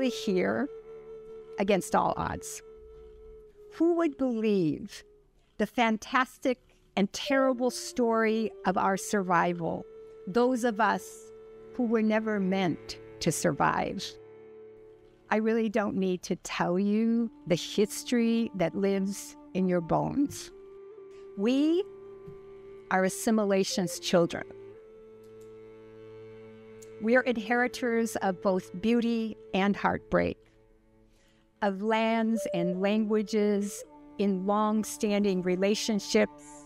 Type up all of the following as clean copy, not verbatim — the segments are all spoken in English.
really here against all odds. Who would believe the fantastic and terrible story of our survival, those of us who were never meant to survive? I really don't need to tell you the history that lives in your bones. We are assimilation's children. We are inheritors of both beauty and heartbreak, of lands and languages in long-standing relationships,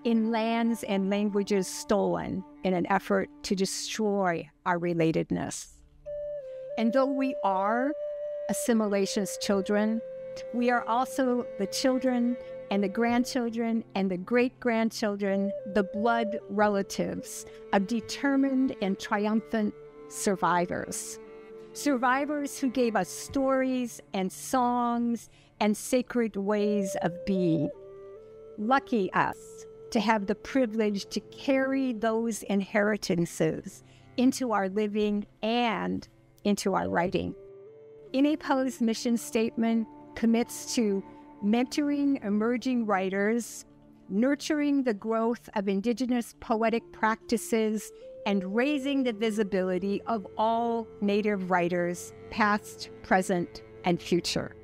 in lands and languages stolen in an effort to destroy our relatedness. And though we are assimilation's children, we are also the children and the grandchildren and the great-grandchildren, the blood relatives of determined and triumphant survivors. Survivors who gave us stories and songs and sacred ways of being. Lucky us to have the privilege to carry those inheritances into our living and into our writing. INAPO's mission statement commits to mentoring emerging writers, nurturing the growth of Indigenous poetic practices, and raising the visibility of all Native writers, past, present, and future.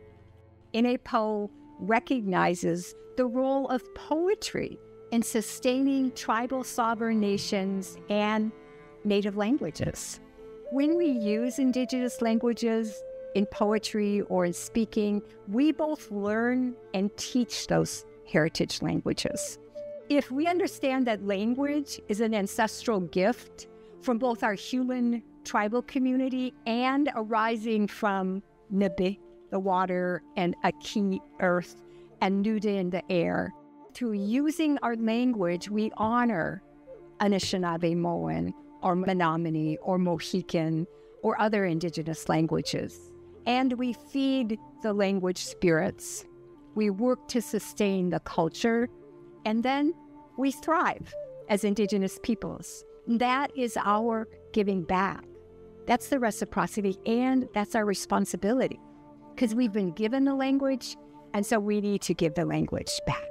INAPO recognizes the role of poetry in sustaining tribal sovereign nations and Native languages. When we use Indigenous languages in poetry or in speaking, we both learn and teach those heritage languages. If we understand that language is an ancestral gift from both our human tribal community and arising from Nibi, the water, and Aki, earth, and Nudin, the air, through using our language, we honor Anishinaabe-Moan, or Menominee, or Mohican, or other Indigenous languages. And we feed the language spirits. We work to sustain the culture, and then we thrive as Indigenous peoples. That is our giving back. That's the reciprocity, and that's our responsibility, because we've been given the language, and so we need to give the language back.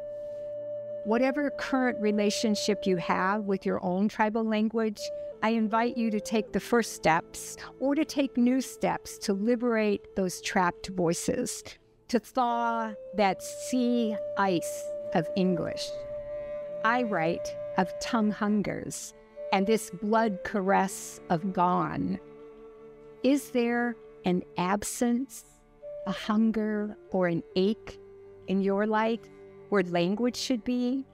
Whatever current relationship you have with your own tribal language, I invite you to take the first steps or to take new steps to liberate those trapped voices, to thaw that sea ice of English. I write of tongue hungers and this blood caress of gone. Is there an absence, a hunger, or an ache in your life where language should be?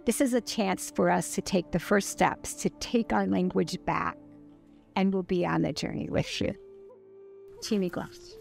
This is a chance for us to take the first steps to take our language back, and we'll be on the journey with you. Chimiglas.